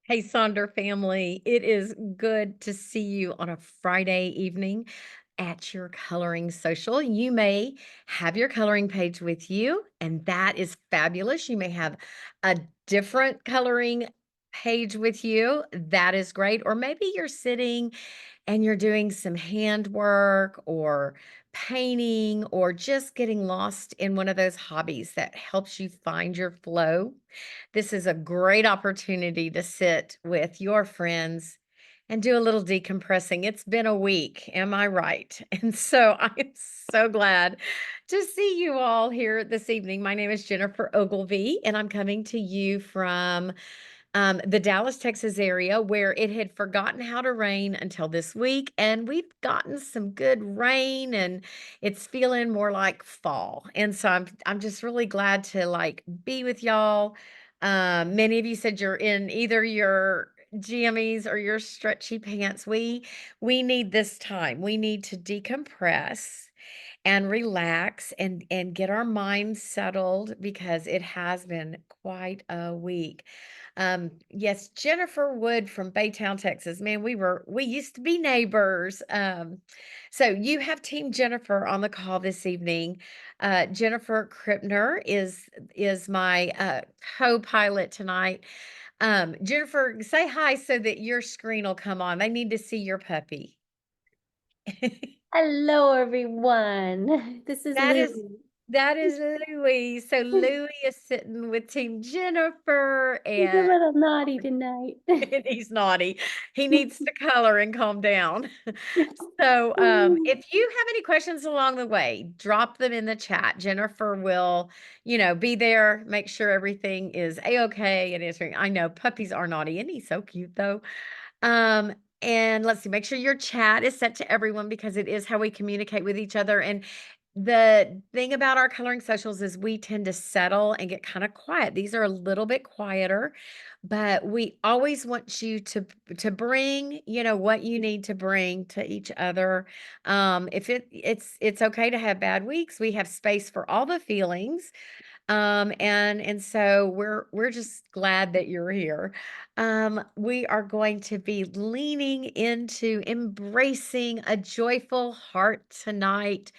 Hey, Sonder family. It is good to see you on a Friday evening at your coloring social. You may have your coloring page with you, and that is fabulous. You may have a different coloring page with you. That is great. Or maybe you're sitting and you're doing some handwork or painting or just getting lost in one of those hobbies that helps you find your flow. This is a great opportunity to sit with your friends and do a little decompressing. It's been a week, am I right? And so I'm so glad to see you all here this evening. My name is Jennifer Ogilvy, and I'm coming to you from the Dallas, Texas area where it had forgotten how to rain until this week. And we've gotten some good rain and it's feeling more like fall. And so I'm just really glad to like be with y'all. Many of you said you're in either your jammies or your stretchy pants. We need this time. We need to decompress and relax and get our minds settled because it has been quite a week. Yes, Jennifer Wood from Baytown, Texas. Man, we used to be neighbors. So you have Team Jennifer on the call this evening. Jennifer Krippner is my co-pilot tonight. Jennifer, say hi so that your screen will come on. They need to see your puppy. Hello, everyone. This is That is Louie. that is Louie. So Louie is sitting with Team Jennifer, He's a and little naughty tonight. and he's naughty. He needs to color and calm down. So, if you have any questions along the way, drop them in the chat. Jennifer will, be there, make sure everything is a-okay and answering. I know puppies are naughty, and he's so cute though. Um, and let's see, make sure your chat is set to everyone because it is how we communicate with each other. And the thing about our coloring socials is we tend to settle and get kind of quiet. These are a little bit quieter, but we always want you to bring, what you need to bring to each other. If it's okay to have bad weeks. We have space for all the feelings. And so we're just glad that you're here. We are going to be leaning into embracing a joyful heart tonight,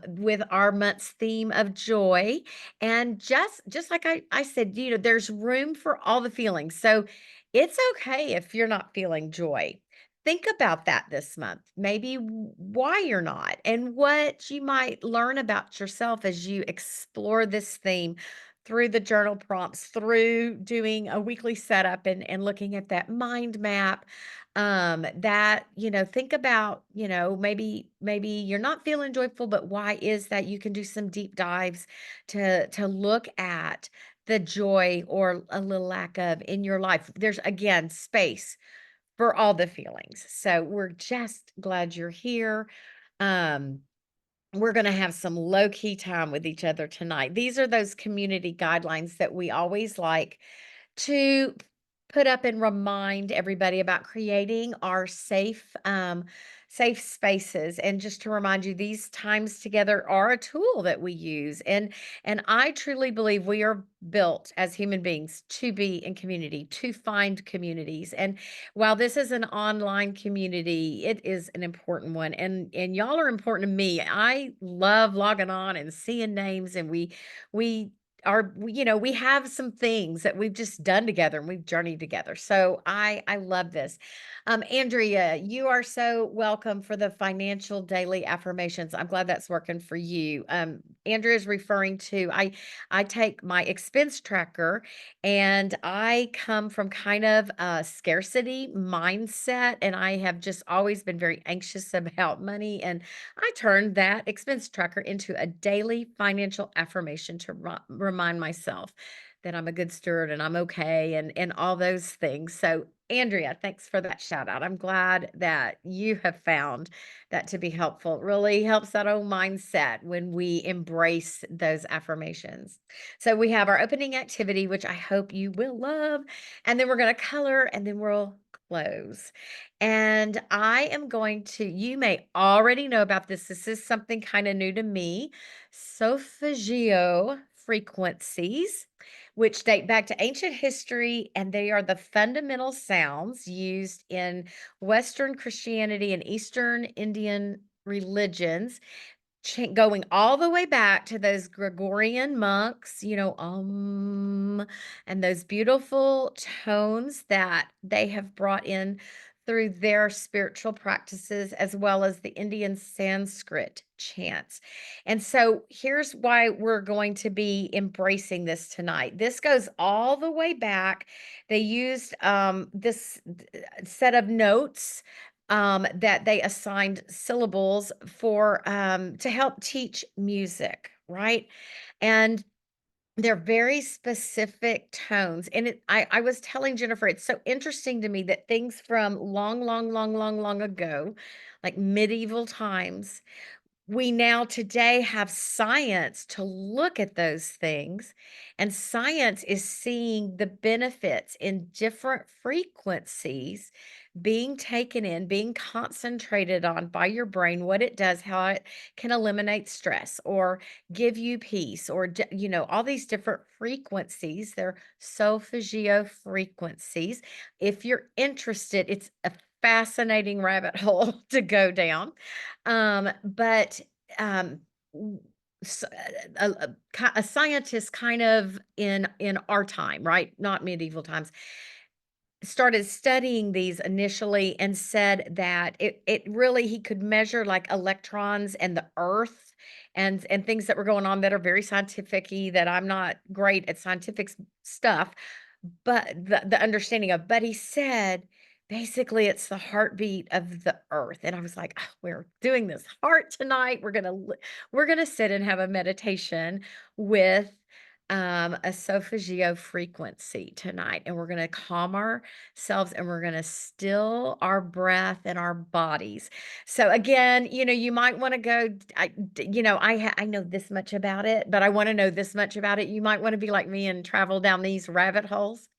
with our month's theme of joy. And just like I said, there's room for all the feelings. So it's okay if you're not feeling joy. Think about that this month. Maybe why you're not, and what you might learn about yourself as you explore this theme through the journal prompts, through doing a weekly setup and looking at that mind map. Think about, maybe you're not feeling joyful, but why is that? You can do some deep dives to look at the joy or a little lack of in your life. There's again space for all the feelings. So we're just glad you're here. Um, we're going to have some low key time with each other tonight. These are those community guidelines that we always like to put up and remind everybody about creating our safe spaces. And just to remind you, these times together are a tool that we use. And I truly believe we are built as human beings to be in community, to find communities. And while this is an online community, it is an important one. And y'all are important to me. I love logging on and seeing names, and we we have some things that we've just done together and we've journeyed together. So I love this. Andrea, you are so welcome for the financial daily affirmations. I'm glad that's working for you. Andrea is referring to I take my expense tracker, and I come from kind of a scarcity mindset, and I have just always been very anxious about money. And I turned that expense tracker into a daily financial affirmation to remind myself that I'm a good steward and I'm okay and all those things. So, Andrea, thanks for that shout out. I'm glad that you have found that to be helpful. It really helps that old mindset when we embrace those affirmations. So, we have our opening activity, which I hope you will love, and then we're going to color, and then we'll close. And I am going to, you may already know about this. This is something kind of new to me. Solfeggio frequencies, which date back to ancient history, and they are the fundamental sounds used in Western Christianity and Eastern Indian religions going all the way back to those Gregorian monks, and those beautiful tones that they have brought in through their spiritual practices, as well as the Indian Sanskrit chants. And so here's why we're going to be embracing this tonight. This goes all the way back. They used this set of notes that they assigned syllables for to help teach music, right? And they're very specific tones. And I was telling Jennifer, it's so interesting to me that things from long, long, long, long, long ago, like medieval times, we now today have science to look at those things, and science is seeing the benefits in different frequencies being taken in, being concentrated on by your brain, what it does, how it can eliminate stress or give you peace, or all these different frequencies. They're solfeggio frequencies. If you're interested, it's a fascinating rabbit hole to go down. But um, w- a scientist kind of in our time, right? Not medieval times, started studying these initially and said that it really he could measure like electrons and the earth and things that were going on that are very scientific-y, that I'm not great at scientific stuff, but the understanding of, but he said basically it's the heartbeat of the earth. And I was like, "Oh, we're doing this heart tonight. We're gonna sit and have a meditation with a solfeggio frequency tonight, and we're going to calm ourselves and we're going to still our breath and our bodies." So again, you might want to go, I know this much about it, but I want to know this much about it. You might want to be like me and travel down these rabbit holes.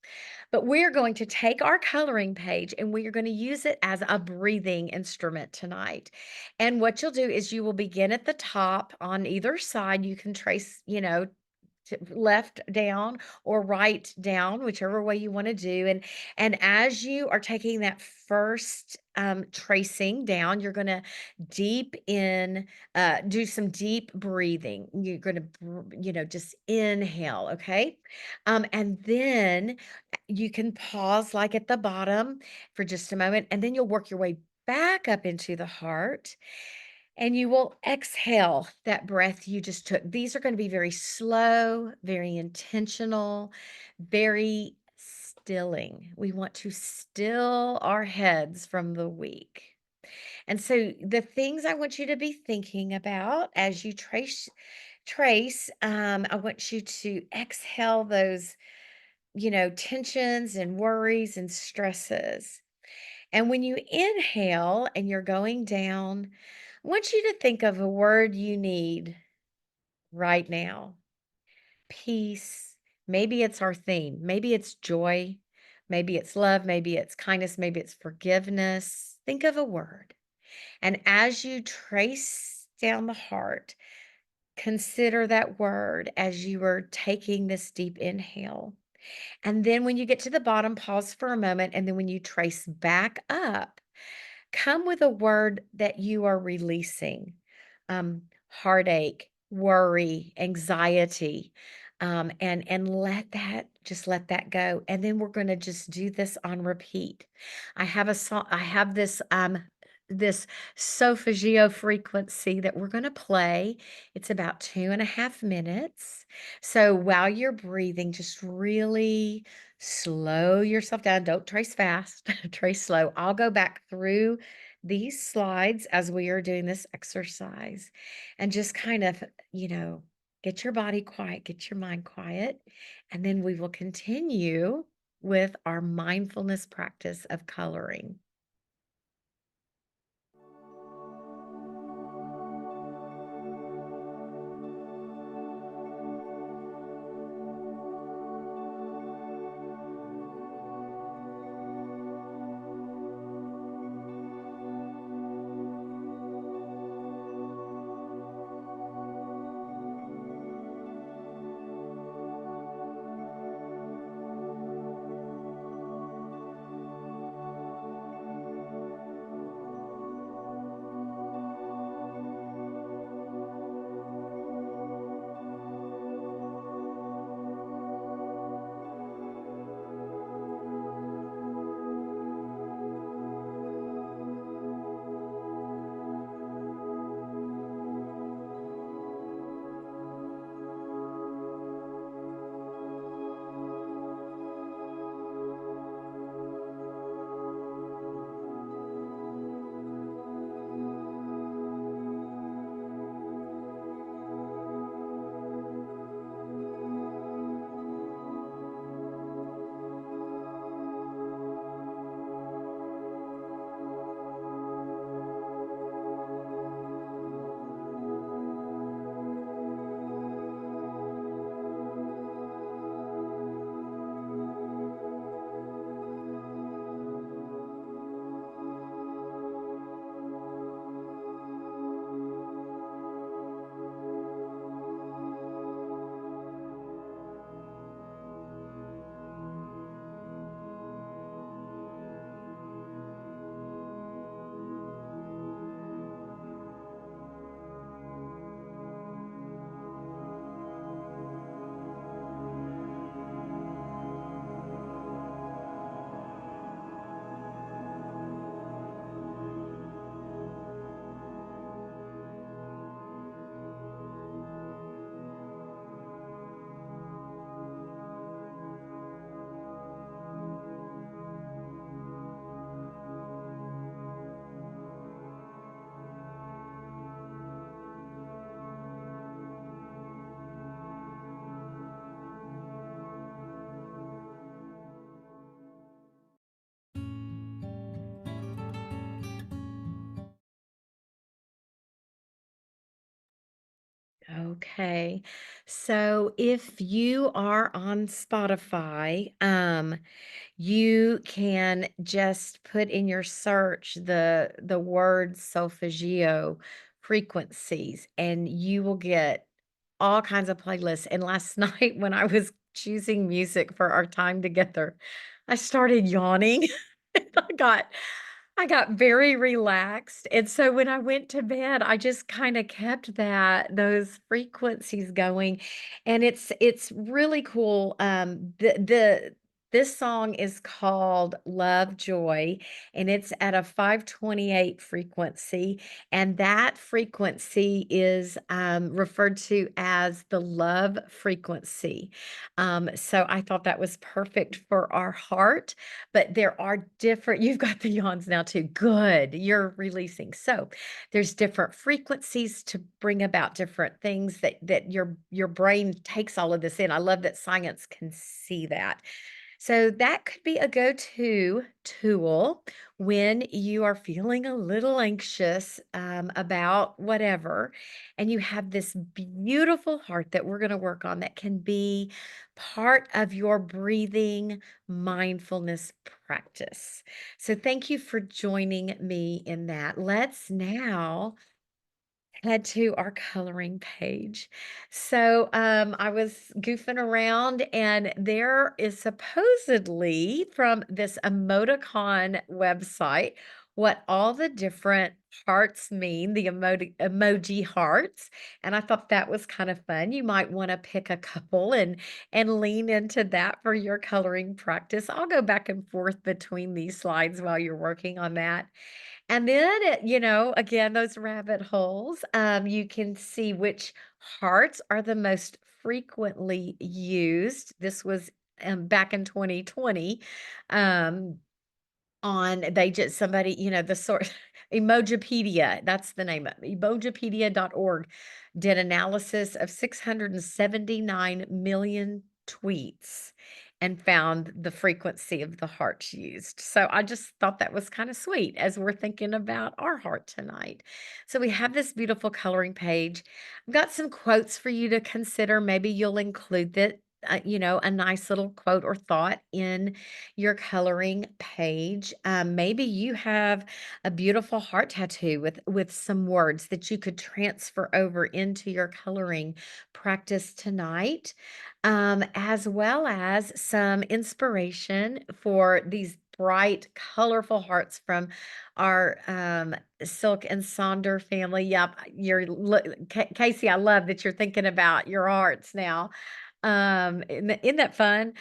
But we're going to take our coloring page and we are going to use it as a breathing instrument tonight. And what you'll do is you will begin at the top on either side. You can trace, left down or right down, whichever way you want to do. And as you are taking that first tracing down, you're going to deep in, do some deep breathing. You're going to, just inhale. Okay. And then you can pause like at the bottom for just a moment, and then you'll work your way back up into the heart, and you will exhale that breath you just took. These are going to be very slow, very intentional, very stilling. We want to still our heads from the week. And so the things I want you to be thinking about as you trace, I want you to exhale those, tensions and worries and stresses. And when you inhale and you're going down, I want you to think of a word you need right now. Peace. Maybe it's our theme. Maybe it's joy. Maybe it's love. Maybe it's kindness. Maybe it's forgiveness. Think of a word. And as you trace down the heart, consider that word as you are taking this deep inhale. And then when you get to the bottom, pause for a moment. And then when you trace back up, come with a word that you are releasing. Heartache, worry, anxiety, and let that go. And then we're going to just do this on repeat. I have a song. I have this solfeggio frequency that we're going to play. It's about 2.5 minutes. So while you're breathing, just really slow yourself down. Don't trace fast, trace slow. I'll go back through these slides as we are doing this exercise, and just kind of, get your body quiet, get your mind quiet, and then we will continue with our mindfulness practice of coloring. Okay. So if you are on Spotify, you can just put in your search the word solfeggio frequencies, and you will get all kinds of playlists. And last night when I was choosing music for our time together, I started yawning. And I got very relaxed, and so when I went to bed, I just kinda kept those frequencies going, and it's really cool, this song is called Love Joy, and it's at a 528 frequency, and that frequency is, referred to as the love frequency, so I thought that was perfect for our heart, but there are different you've got the yawns now too. Good, you're releasing. So, there's different frequencies to bring about different things that your brain takes all of this in. I love that science can see that. So that could be a go-to tool when you are feeling a little anxious about whatever, and you have this beautiful heart that we're going to work on that can be part of your breathing mindfulness practice. So thank you for joining me in that. Let's now head to our coloring page. So, I was goofing around, and there is supposedly from this emoticon website what all the different hearts mean, the emoji hearts, and I thought that was kind of fun. You might want to pick a couple and lean into that for your coloring practice. I'll go back and forth between these slides while you're working on that. And then, again, those rabbit holes, you can see which hearts are the most frequently used. This was back in 2020. Um, on they just somebody, the source Emojipedia, that's the name of it, emojipedia.org did analysis of 679 million tweets and found the frequency of the hearts used. So I just thought that was kind of sweet as we're thinking about our heart tonight. So we have this beautiful coloring page. I've got some quotes for you to consider. Maybe you'll include that, a nice little quote or thought in your coloring page. Maybe you have a beautiful heart tattoo with some words that you could transfer over into your coloring practice tonight, as well as some inspiration for these bright, colorful hearts from our Silk and Sonder family. Yep, Casey. I love that you're thinking about your hearts now. Isn't that fun?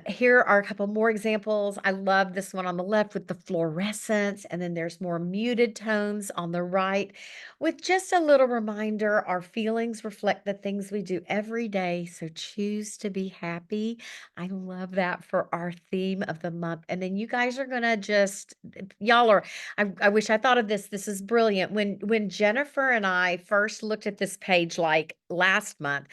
Here are a couple more examples. I love this one on the left with the fluorescence, and then there's more muted tones on the right with just a little reminder our feelings reflect the things we do every day, so choose to be happy. I love that for our theme of the month. And then you guys are gonna just y'all are I wish I thought of this. This is brilliant. When Jennifer and I first looked at this page like last month,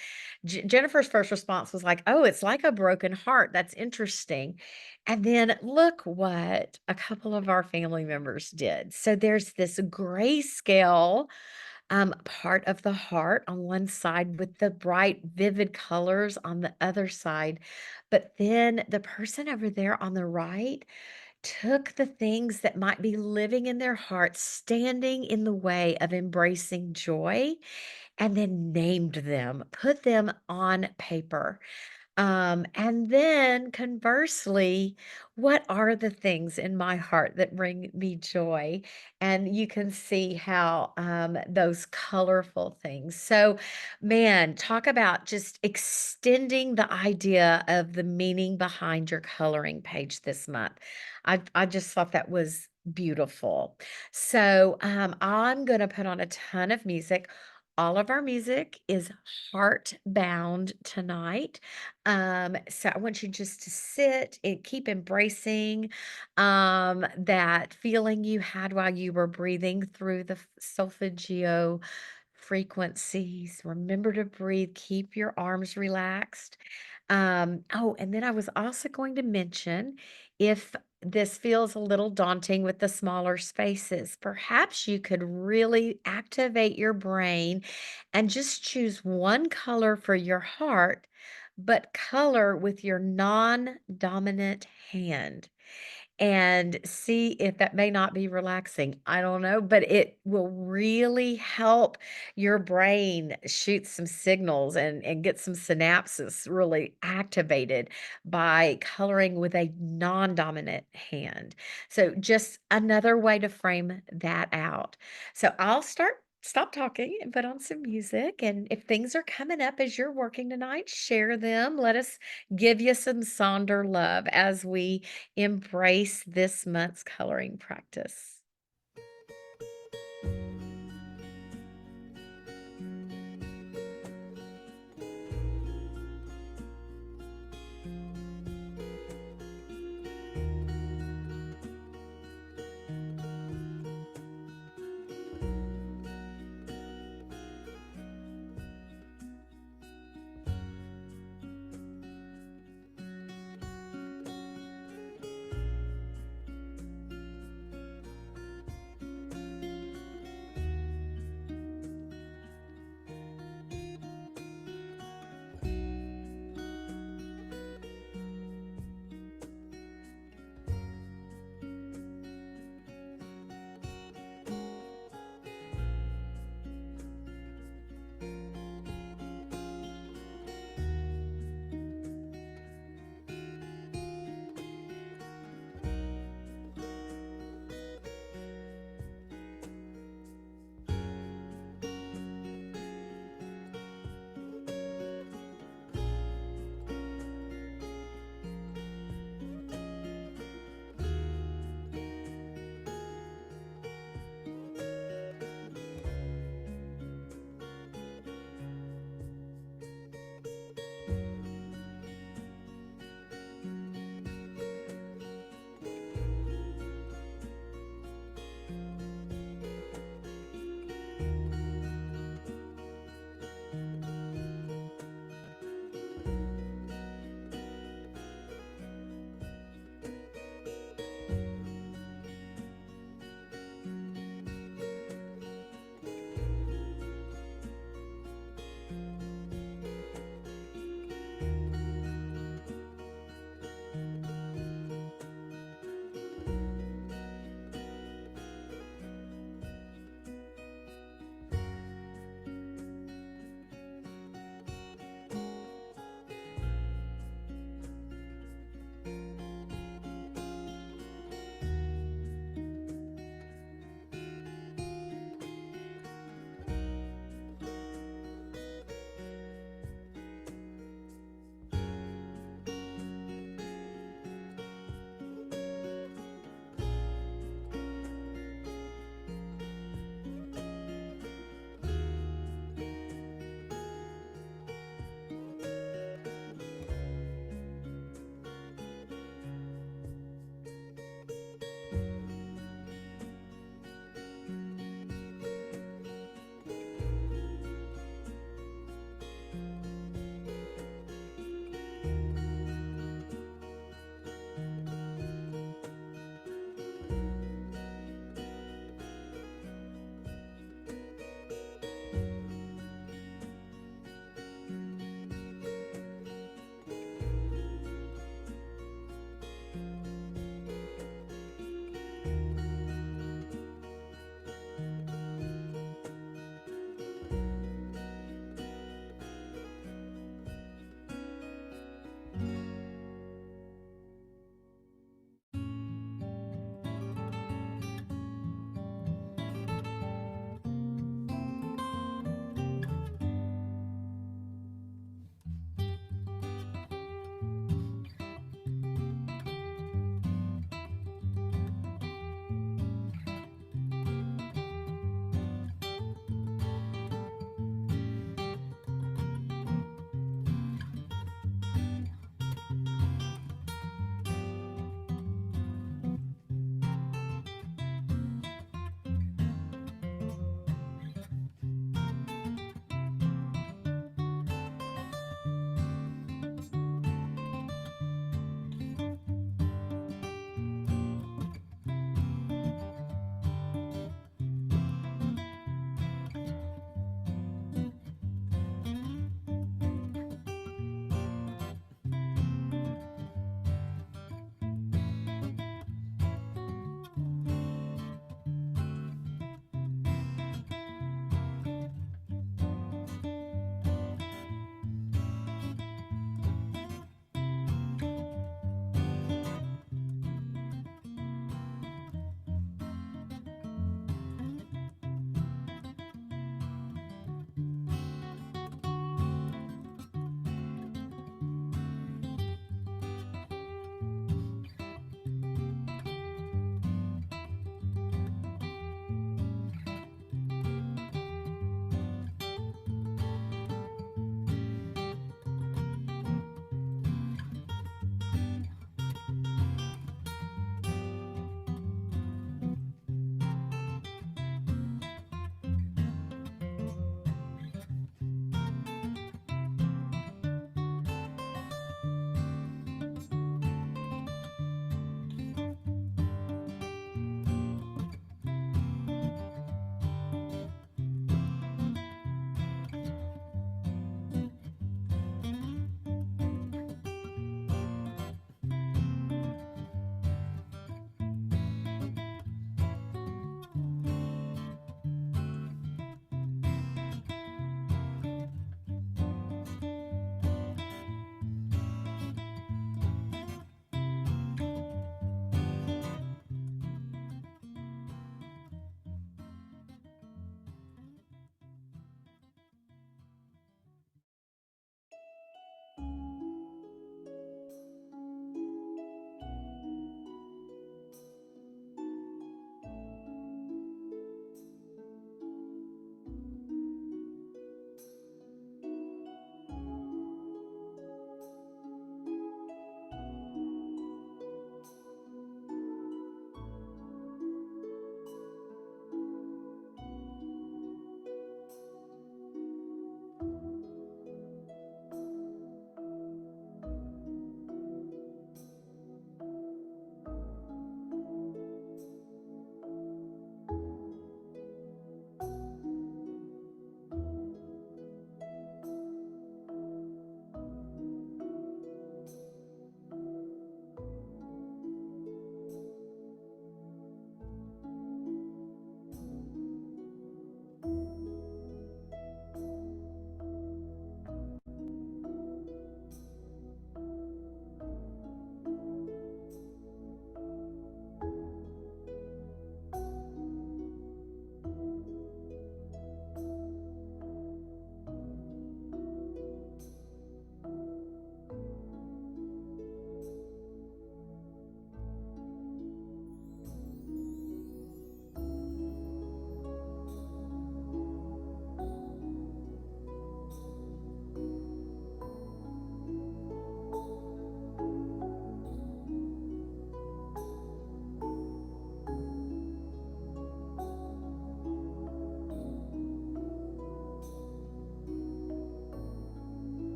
Jennifer's first response was like, "Oh, it's like a broken heart. That's interesting." And then look what a couple of our family members did. So there's this grayscale part of the heart on one side with the bright, vivid colors on the other side. But then the person over there on the right took the things that might be living in their heart, standing in the way of embracing joy, and then named them, put them on paper. And then conversely, what are the things in my heart that bring me joy? And you can see how those colorful things. So, man, talk about just extending the idea of the meaning behind your coloring page this month. I just thought that was beautiful. So, I'm going to put on a ton of music. All of our music is heart bound tonight. So I want you just to sit and keep embracing that feeling you had while you were breathing through the solfeggio frequencies. Remember to breathe, keep your arms relaxed. Oh, and then I was also going to mention if this feels a little daunting with the smaller spaces, perhaps you could really activate your brain and just choose one color for your heart, but color with your non dominant hand and see if that may not be relaxing. I don't know, but it will really help your brain shoot some signals and get some synapses really activated by coloring with a non-dominant hand. So just another way to frame that out. So I'll stop talking and put on some music, and if things are coming up as you're working tonight, share them. Let us give you some Sonder love as we embrace this month's coloring practice.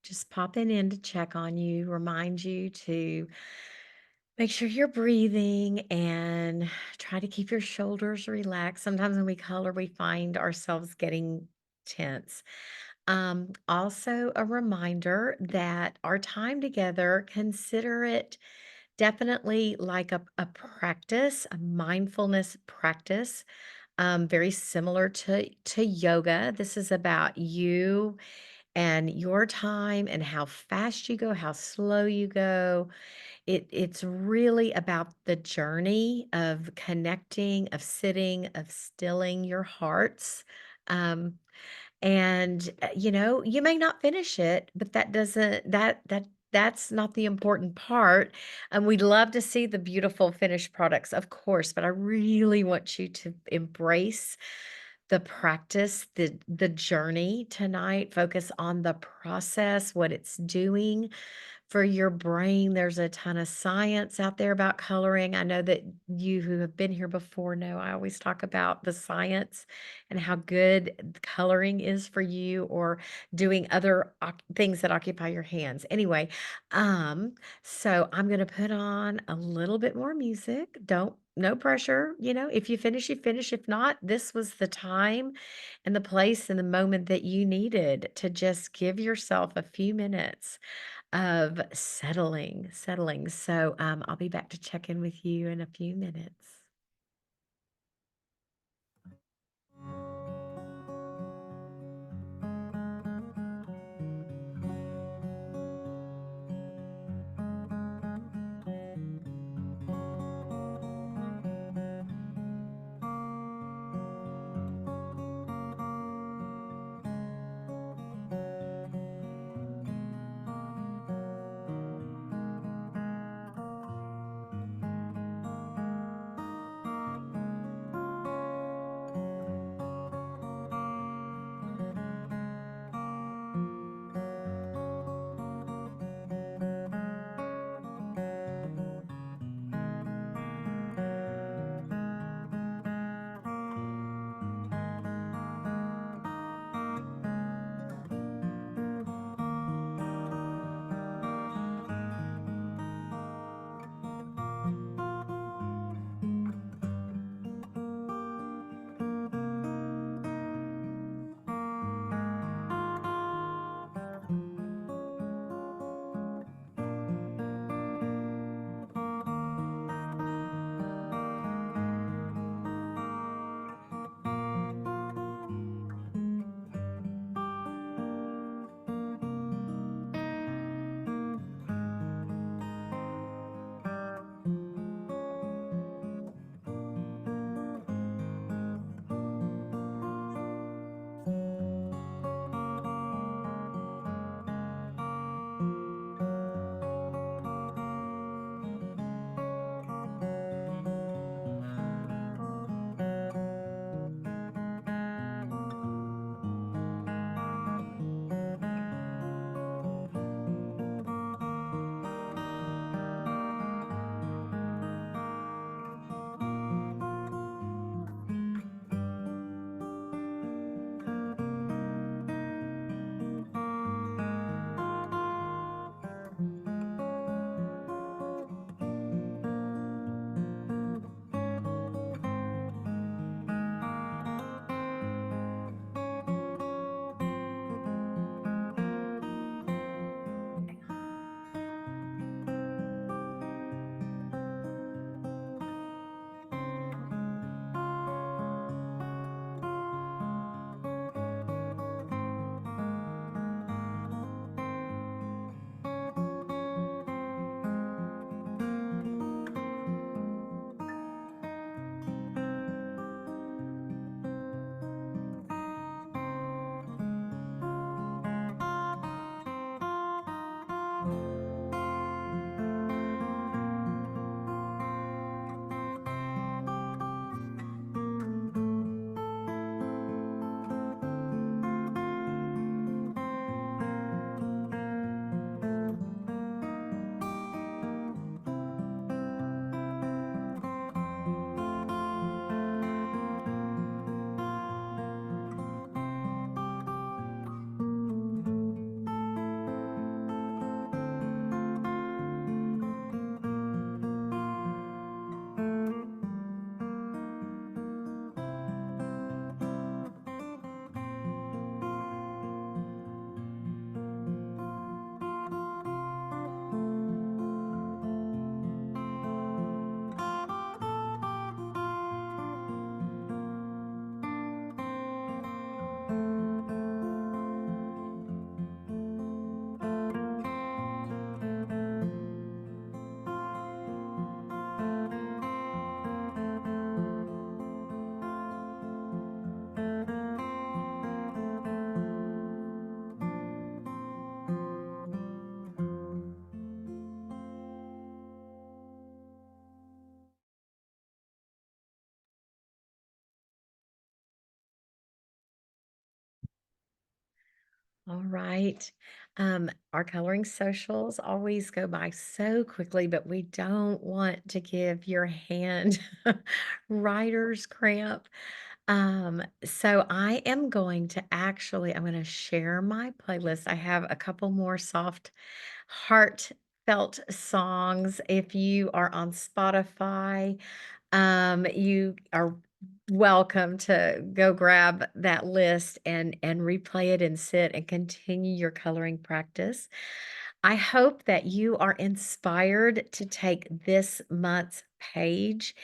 Just popping in to check on you, remind you to make sure you're breathing and try to keep your shoulders relaxed. Sometimes when we color, we find ourselves getting tense. Also, a reminder that our time together, consider it definitely like a practice, a mindfulness practice, very similar to yoga. This is about you and your time and how fast you go, how slow you go. It's really about the journey of connecting, of sitting, of stilling your hearts. Um, you may not finish it, but that doesn't that's not the important part. And we'd love to see the beautiful finished products, of course, but I really want you to embrace the practice, the journey tonight. Focus on the process, what it's doing for your brain. There's a ton of science out there about coloring. I know that you who have been here before know I always talk about the science and how good coloring is for you or doing other things that occupy your hands. Anyway, um, so I'm going to put on a little bit more music. Don't no pressure, if you finish, you finish. If not, this was the time and the place and the moment that you needed to just give yourself a few minutes of settling. So, I'll be back to check in with you in a few minutes. All right. Our coloring socials always go by so quickly, but we don't want to give your hand writer's cramp. So I am going to I'm going to share my playlist. I have a couple more soft, heartfelt songs. If you are on Spotify, you are welcome to go grab that list and replay it and sit and continue your coloring practice. I hope that you are inspired to take this month's page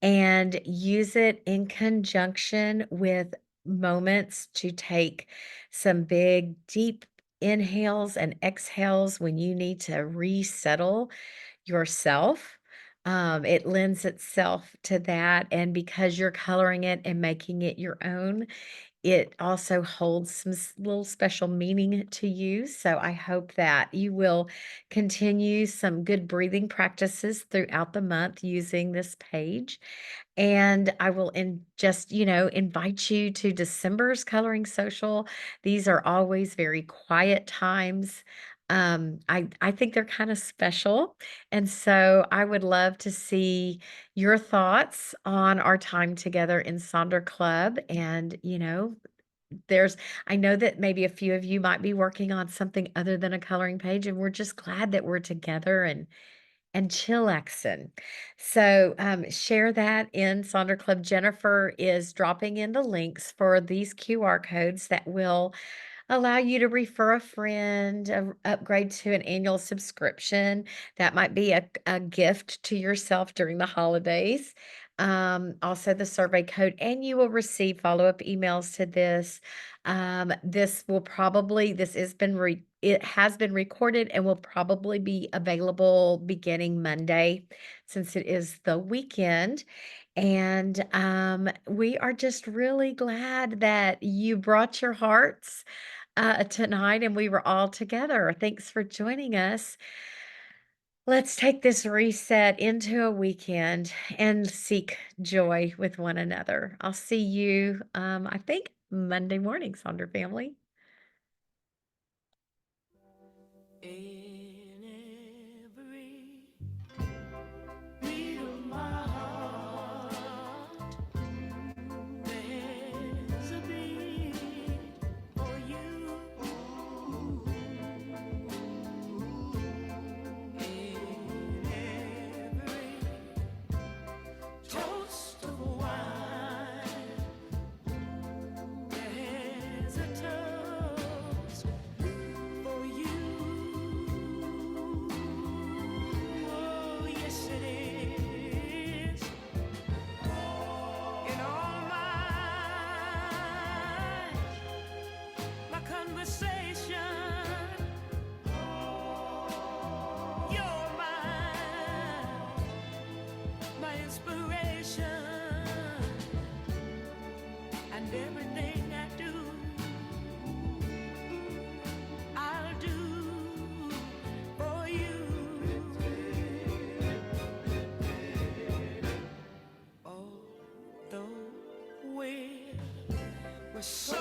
and use it in conjunction with moments to take some big, deep inhales and exhales when you need to resettle yourself. It lends itself to that. And because you're coloring it and making it your own, it also holds some little special meaning to you. So I hope that you will continue some good breathing practices throughout the month using this page. And I will invite you to December's coloring social. These are always very quiet times. I think they're kind of special. And so I would love to see your thoughts on our time together in Sonder Club. And, there's I know that maybe a few of you might be working on something other than a coloring page, and we're just glad that we're together and chillaxing. So, share that in Sonder Club. Jennifer is dropping in the links for these QR codes that will allow you to refer a friend, upgrade to an annual subscription. That might be a gift to yourself during the holidays. Also the survey code, and you will receive follow-up emails to this. It has been recorded and will probably be available beginning Monday since it is the weekend. And we are just really glad that you brought your hearts tonight and we were all together. Thanks for joining us. Let's take this reset into a weekend and seek joy with one another. I'll see you, I think, Monday morning, Sonder family. In every beat of my heart, there's a beat for you. In every toast of wine, there's a toast for you. Oh, yes, it is. In all my conversation, you're my inspiration, and everything I do, I'll do for you. Although we're so